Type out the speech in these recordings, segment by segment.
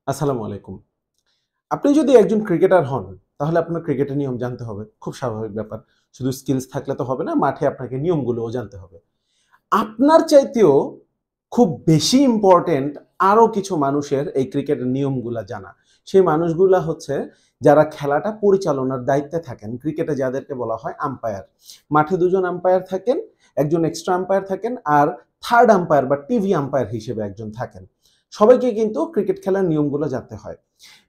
আসসালামু আলাইকুম। আপনি যদি একজন ক্রিকেটার হন, তাহলে আপনার ক্রিকেটের নিয়ম জানতে হবে। খুব স্বাভাবিক ব্যাপার। শুধু স্কিলস থাকলে তো হবে না, মাঠে আপনাকে নিয়মগুলোও জানতে হবে। আপনার চাইতেও খুব বেশি ইম্পোর্টেন্ট আরো কিছু মানুষের এই ক্রিকেটের নিয়মগুলা জানা। সেই মানুষগুলা হচ্ছে যারা খেলাটা পরিচালনার দায়িত্বে থাকেন। ক্রিকেটে যাদেরকে বলা হয় আম্পায়ার। মাঠে ২ জন আম্পায়ার থাকেন, একজন এক্সট্রা আম্পায়ার থাকেন আর থার্ড আম্পায়ার বা টিভি আম্পায়ার হিসেবে একজন থাকেন। সবাইকে কিন্তু ক্রিকেট খেলার নিয়মগুলো জানতে হয়।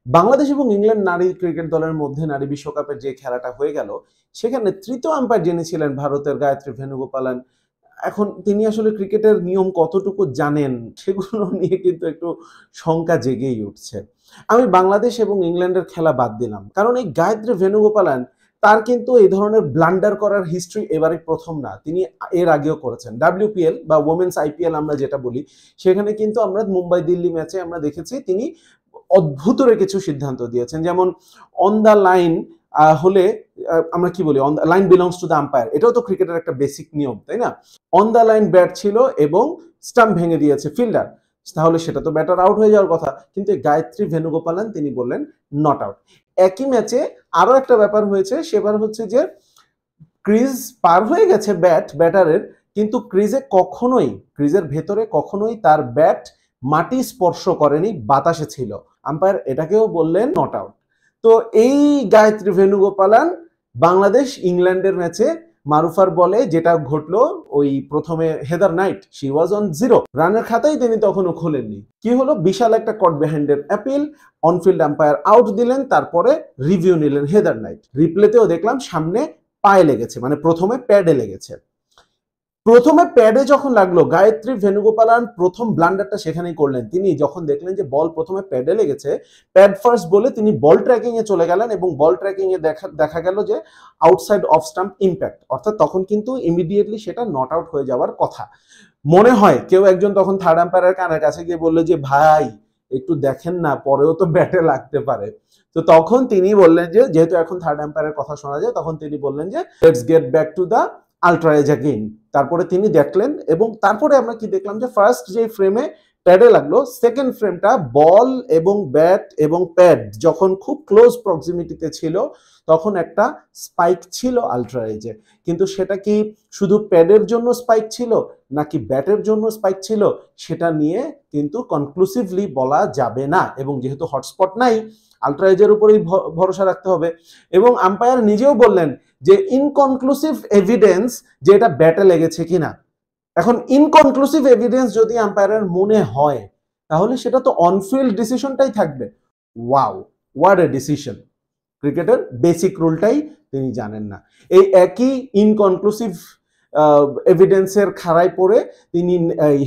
বাংলাদেশ এবং ইংল্যান্ড নারী ক্রিকেট দলের মধ্যে নারী বিশ্বকাপের যে খেলাটা হয়ে গেল, সেখানে তৃতীয় আম্পায়ার যিনি ছিলেন ভারতের গায়ত্রী ভেনুগোপালান, এখন তিনি আসলে ক্রিকেটের নিয়ম কতটুকু জানেন সেগুলো নিয়ে কিন্তু একটু শঙ্কা জেগেই উঠছে। আমি বাংলাদেশ এবং ইংল্যান্ডের খেলা বাদ দিলাম। কারণ এই গায়ত্রী ভেনুগোপালান তার কিন্তু এই ধরনের ব্লান্ডার করার হিস্ট্রি এবারই ১ম না। তিনি এর আগেও করেছেন। WPL বা ওমেনস IPL আমরা যেটা বলি, সেখানে কিন্তু আমরা মুম্বাই-দিল্লি ম্যাচে আমরা দেখেছি তিনি অদ্ভুতরে কিছু সিদ্ধান্ত দিয়েছেন। যেমন অন দ্য লাইন হলে আমরা কি বলি, on the line belongs to the umpire. এটাও তো ক্রিকেটের একটা বেসিক নিয়ম, তাই না? অন দ্য লাইন ব্যাট ছিল এবং স্টাম্প ভেঙে দিয়েছে ফিল্ডার, তাহলে সেটা তো ব্যাটার আউট হয়ে যাওয়ার কথা। কিন্তু গায়ত্রী ভেনুগোপালান তিনি বললেন নট আউট। একই ম্যাচে আরো একটা ব্যাপার হয়েছে, সেবার হচ্ছে যে ক্রিজ পার হয়ে গেছে ব্যাটারের, কিন্তু ক্রিজের ভেতরে কখনোই তার ব্যাট মাটি স্পর্শ করেনি, বাতাসে ছিল। আম্পায়ার এটাকেও বললেন নট আউট। তো এই গায়ত্রী ভেনুগোপালান বাংলাদেশ ইংল্যান্ডের ম্যাচে মারুফার বলে যেটা ঘটলো, ওই প্রথমে হেদার নাইট শি ওয়াজ অন 0 রানের খাতাই তিনি তখনও খোলেননি। কি হলো, বিশাল একটা কট বিহাইন্ডের অ্যাপিল, অনফিল্ড আম্পায়ার আউট দিলেন, তারপরে রিভিউ নিলেন হেদার নাইট। রিপ্লেতেও দেখলাম সামনে পায়ে লেগেছে, মানে প্রথমে প্যাডে লেগেছে। প্রথমে প্যাডে যখন লাগলো, গায়ত্রী ভেনুগোপালান প্রথম ব্লান্ডারটা সেখানেই করলেন। তিনি যখন দেখলেন যে বল প্রথমে প্যাডে লেগেছে, প্যাড ফার্স্ট বলে তিনি বল ট্র্যাকিং এ চলে গেলেন এবং বল ট্র্যাকিং এ দেখা গেল যে আউটসাইড অফ স্টাম্প ইম্প্যাক্ট, অর্থাৎ তখন কিন্তু ইমিডিয়েটলি সেটা নট আউট হয়ে যাওয়ার কথা। মনে হয় কেউ একজন তখন থার্ড আম্পায়ারের কানের কাছে গিয়ে বললো যে ভাই একটু দেখেন না, পরেও তো ব্যাটে লাগতে পারে। তো তখন তিনি বললেন যে, যেহেতু এখন থার্ড আম্পায়ারের কথা শোনা যায়, তখন তিনি বললেন যে let's get back to the ultra edge again. তারপরে তিনি দেখলেন এবং তারপরে আমরা কি দেখলাম যে ফার্স্ট যে ফ্রেমে প্যাডে লাগলো, সেকেন্ড ফ্রেমটা বল এবং ব্যাট এবং প্যাড যখন খুব ক্লোজ প্রক্সিমিটিতে ছিল, তখন একটা স্পাইক ছিল আলট্রা এজে। কিন্তু সেটা কি শুধু প্যাডের জন্য স্পাইক ছিল নাকি ব্যাটের জন্য স্পাইক ছিল, সেটা নিয়ে কিন্তু কনক্লুসিভলি বলা যাবে না। এবং যেহেতু হটস্পট নাই, আলট্রা এজের উপরেই ভরসা রাখতে হবে। এবং আম্পায়ার নিজেও বললেন যে ইনকনক্লুসিভ এভিডেন্স যে এটা ব্যাটে লেগেছে কিনা। এখন ইনকনক্লুসিভ এভিডেন্স যদি আম্পায়ারের মনে হয়, তাহলে সেটা তো অনফিল্ড ডিসিশনটাই থাকবে। Wow, what a decision! ক্রিকেটের বেসিক রুলটাই তিনি জানেন না। এই একই ইনকনক্লুসিভ এভিডেন্সের খাড়ায় পড়ে তিনি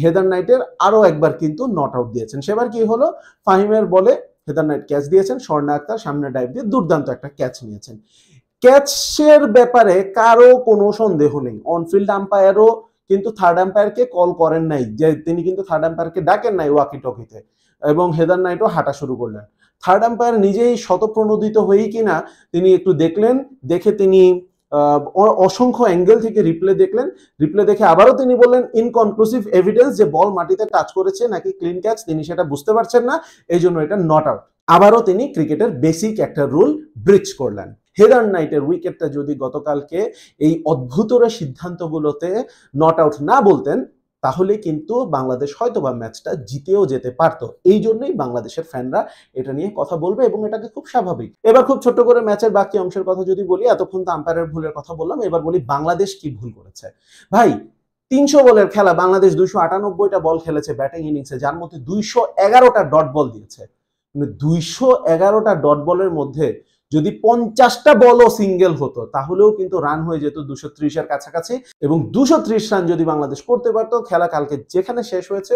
হেদার নাইটের আরো একবার কিন্তু নট আউট দিয়েছেন। সেবার কি হলো, ফাহিমের বলে হেদার নাইট ক্যাচ দিয়েছেন, স্বর্ণা আক্তার সামনে ডাইভ দিয়ে দুর্দান্ত একটা ক্যাচ নিয়েছেন। ক্যাচের ব্যাপারে কারো কোনো সন্দেহ নেই। অনফিল্ড আম্পায়ারও কিন্তু থার্ড আম্পায়ারকে কল করেন নাই, যে তিনি কিন্তু থার্ড আম্পায়ারকে ডাকেন নাই ওয়াকি টকিতে, এবং হেদার নাইটও হাঁটা শুরু করলেন। থার্ড আম্পায়ার নিজেই শতপ্রণোদিত হয়েই কিনা তিনি একটু দেখলেন, দেখে তিনি অসংখ্য অ্যাঙ্গেল থেকে রিপ্লে দেখলেন, রিপ্লে দেখে আবারও তিনি বললেন ইনকনক্লুসিভ এভিডেন্স যে বল মাটিতে টাচ করেছে নাকি ক্লিন ক্যাচ তিনি সেটা বুঝতে পারছেন না, এই জন্য এটা নট আউট। আবারও তিনি ক্রিকেটের বেসিক একটা রুল ব্রিচ করলেন। হেদার নাইটের উইকেটটা যদি গতকালকে এই অদ্ভুতরা সিদ্ধান্তগুলোতে নট আউট না বলতেন, তাহলে কিন্তু বাংলাদেশ হয়তোবা ম্যাচটা জিতেও যেতে পারত। এই জন্যই বাংলাদেশের ফ্যানরা এটা নিয়ে কথা বলবে এবং এটাকে খুব স্বাভাবিক। এবার খুব ছোট্ট করে ম্যাচের বাকি অংশের কথা যদি বলি, এতক্ষণ তো আম্পায়ারের ভুলের কথা বললাম, এবার বলি বাংলাদেশ কি ভুল করেছে। ভাই, ৩০০ বলের খেলা, বাংলাদেশ ২৯৮টা বল খেলেছে ব্যাটিং ইনিংসে, যার মধ্যে ২১১টা ডট বল দিয়েছে। ২১১টা ডট বলের মধ্যে যদি 50টা বলও সিঙ্গেল হতো, তাহলেও কিন্তু রান হয়ে যেত 230-এর কাছাকাছি। এবং 230 রান যদি বাংলাদেশ করতে পারতো, খেলা কালকে যেখানে শেষ হয়েছে,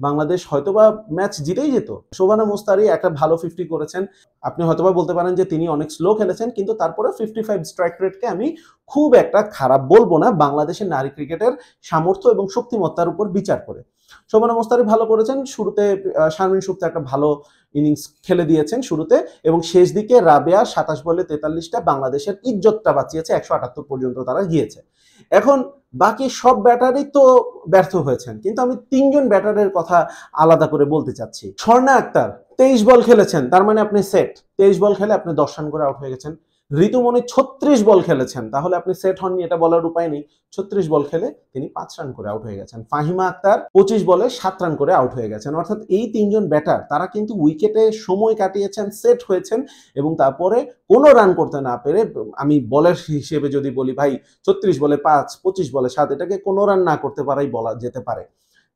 বাংলাদেশ হয়তোবা ম্যাচ জিতেই যেত। শোবানা মুস্তারি একটা ভালো 50 করেছেন। আপনি হয়তোবা বলতে পারেন যে তিনি অনেক স্লো খেলেছেন, কিন্তু তারপরে 55 স্ট্রাইক রেটকে আমি খুব একটা খারাপ বলবো না, বাংলাদেশের নারী ক্রিকেটের সামর্থ্য এবং শক্তিমত্তার উপর বিচার করে। শোবানা মুস্তারি ভালো করেছেন। শুরুতে শারমিন সুক্তা একটা ভালো ইনিংস খেলে দিয়েছেন শুরুতে, এবং শেষ দিকে রাবেয়া 27 বলে 43টা বাংলাদেশের ইজ্জতটা বাঁচিয়েছে, 178 পর্যন্ত তারা গিয়েছে। এখন বাকি সব ব্যাটারই তো ব্যর্থ হয়েছেন, কিন্তু আমি 3 জন ব্যাটারের কথা আলাদা করে বলতে চাচ্ছি। স্বর্ণা আক্তার 23 বল খেলেছেন, তার মানে আপনি সেট। 23 বল খেলে আপনি 10 রান করে আউট হয়ে গেছেন। ঋতুমণি 36 বল খেলেছেন, তাহলে আপনি সেট হননি এটা বলার উপায় নেই। 36 বল খেলে তিনি 5 রান করে আউট হয়ে গেছেন। ফাহিমা আক্তার 25 বলে 7 রান করে আউট হয়ে গেছেন। অর্থাৎ এই তিনজন ব্যাটার তারা কিন্তু উইকেটে সময় কাটিয়েছেন, সেট হয়েছেন এবং তারপরে কোনো রান করতে না পেরে, আমি বলার হিসেবে যদি বলি ভাই 36 বলে 5, 25 বলে 7, এটাকে কোনো রান না করতে পারাই বলা যেতে পারে।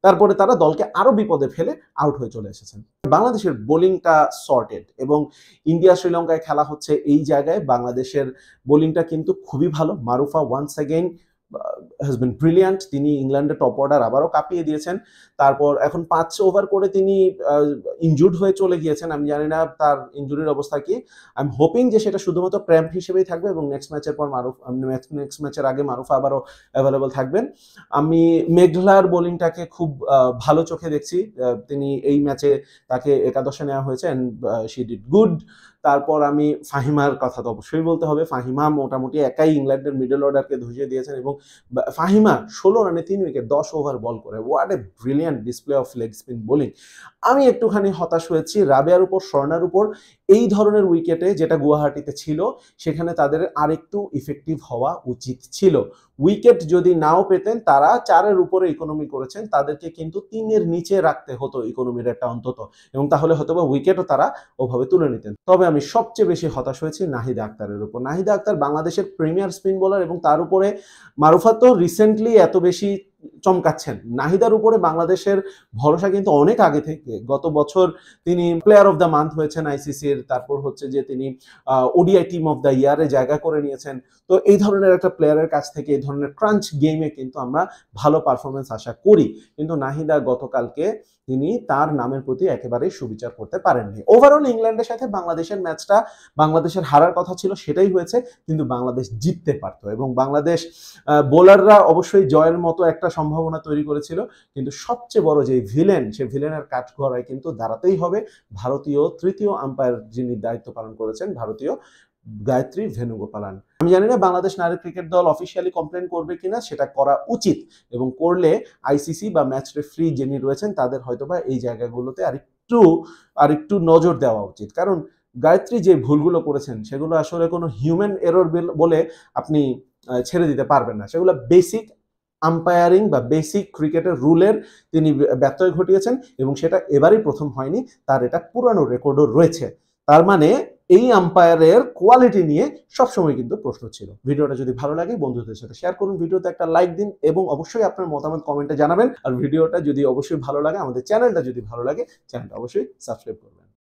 তারপরে তারা দলকে আরো বিপদে ফেলে আউট হয়ে চলে এসেছেন। বাংলাদেশের বোলিংটা সর্টেড এবং ইন্ডিয়া শ্রীলঙ্কায় খেলা হচ্ছে এই জায়গায় বাংলাদেশের বোলিংটা কিন্তু খুবই ভালো। Marufa once again has been brilliant. তিনি ইংল্যান্ডের টপ অর্ডার আবারও কাঁপিয়ে দিয়েছেন। তারপর এখন 5 ওভার করে তিনি ইনজুর্ড হয়ে চলে গিয়েছেন। আমি জানি না তার ইনজুরির অবস্থা কি। আই এম হোপিং যে সেটা শুধুমাত্র ক্র্যাম্প হিসেবেই থাকবে এবং নেক্সট ম্যাচের পর নেক্সট ম্যাচের আগে মারুফা আবারও অ্যাভেলেবল থাকবেন। আমি মেঘলার বোলিংটাকে খুব ভালো চোখে দেখছি। তিনি এই ম্যাচে তাকে একাদশে নেওয়া হয়েছে অ্যান্ড শি ডিড গুড। তারপর আমি ফাহিমার কথা তো অবশ্যই বলতে হবে। ফাহিমা মোটামুটি একাই ইংল্যান্ডের মিডল অর্ডারকে ধসিয়ে দিয়েছেন এবং ফাহিমা 16 রানে 3 উইকেট 10 ওভার বল করে। What a brilliant display of leg spin bowling. আমি একটুখানি হতাশ হয়েছি রাবেয়ার উপর, স্বর্ণার উপর। এই ধরনের উইকেটে যেটা গুয়াহাটিতে ছিল সেখানে তাদের আরেকটু ইফেক্টিভ হওয়া উচিত ছিল। উইকেট যদি নাও পেতেন, তারা 4-এর উপরে ইকোনমি করেছেন, তাদেরকে কিন্তু 3-এর নিচে রাখতে হতো ইকোনমি রেটটা অন্তত, এবং তাহলে হয়তো বা উইকেটও তারা ওভাবে তুলে নিতেন। তবে আমি সবচেয়ে বেশি হতাশ হয়েছি নাহিদা আক্তারের উপর। নাহিদা আক্তার বাংলাদেশের প্রিমিয়ার স্পিন বোলার এবং তার উপরে মারুফা তো রিসেন্টলি এত বেশি চমকাচ্ছেন। নাহিদার উপরে বাংলাদেশের ভরসা কিন্তু অনেক আগে থেকে। গত বছর তিনি প্লেয়ার অফ দ্য মান্থ হয়েছেন আইসিসির, তারপর হচ্ছে যে তিনি ওডিআই টিম অফ দ্য ইয়ারে জায়গা করে নিয়েছেন। তো এই ধরনের একটা প্লেয়ারের কাছ থেকে এই ধরনের ক্রাঞ্চ গেমে কিন্তু আমরা ভালো পারফরমেন্স আশা করি, কিন্তু নাহিদা গতকালকে তিনি তার নামের প্রতি একেবারেই সুবিচার করতে পারেননি। ওভারঅল ইংল্যান্ডের সাথে বাংলাদেশের ম্যাচটা বাংলাদেশের হারার কথা ছিল, সেটাই হয়েছে, কিন্তু বাংলাদেশ জিততে পারতো এবং বাংলাদেশ বোলাররা অবশ্যই জয়ের মতো একটা সম্ভাবনা তৈরি করেছিল, কিন্তু সবচেয়ে বড় যে ভিলেন, সে ভিলেনের কাঠগড়ায় কিন্তু দাঁড়াতেই হবে ভারতীয় তৃতীয় আম্পায়ার যিনি দায়িত্ব পালন করেছেন, ভারতীয় গায়ত্রী ভেনুগোপালান। আমি জানি না বাংলাদেশ নারী ক্রিকেট দল অফিসিয়ালি কমপ্লেন করবে কিনা, সেটা করা উচিত এবং করলে আইসিসি বা ম্যাচ রেফারি যিনি রয়েছেন তাদের হয়তোবা এই জায়গাগুলোতে আরেকটু নজর দেওয়া উচিত। কারণ গায়ত্রী যে ভুলগুলো করেছেন সেগুলো আসলে কোনো হিউম্যান এরর বলে আপনি ছেড়ে দিতে পারবেন না। সেগুলো বেসিক আম্পায়ারিং বা বেসিক ক্রিকেটের রুলের তিনি ব্যত্যয় ঘটিয়েছেন এবং সেটা এবারই প্রথম হয়নি, তার এটা পুরানো রেকর্ডও রয়েছে। তার মানে এই আম্পায়ারের কোয়ালিটি নিয়ে সবসময় কিন্তু প্রশ্ন ছিল। ভিডিওটা যদি ভালো লাগে বন্ধুদের সাথে শেয়ার করুন, ভিডিওতে একটা লাইক দিন এবং অবশ্যই আপনার মতামত কমেন্টে জানাবেন। আর ভিডিওটা যদি অবশ্যই ভালো লাগে, আমাদের চ্যানেলটা যদি ভালো লাগে, চ্যানেলটা অবশ্যই সাবস্ক্রাইব করবেন।